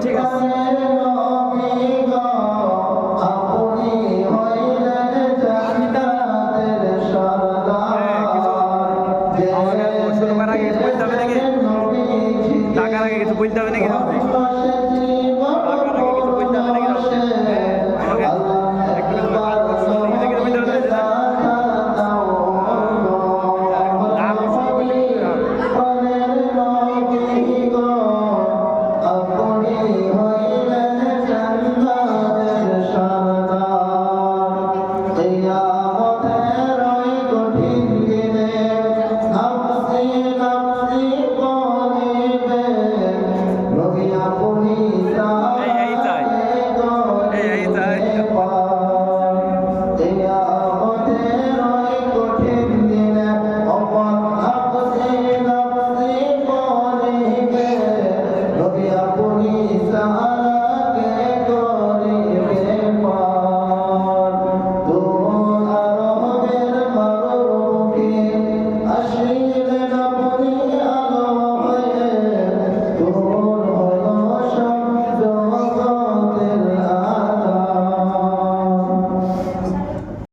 ঠিক আছে। শুরু করার আগে কিছু বলতে হবে নাকি? টাকার আগে কিছু বলতে হবে নাকি?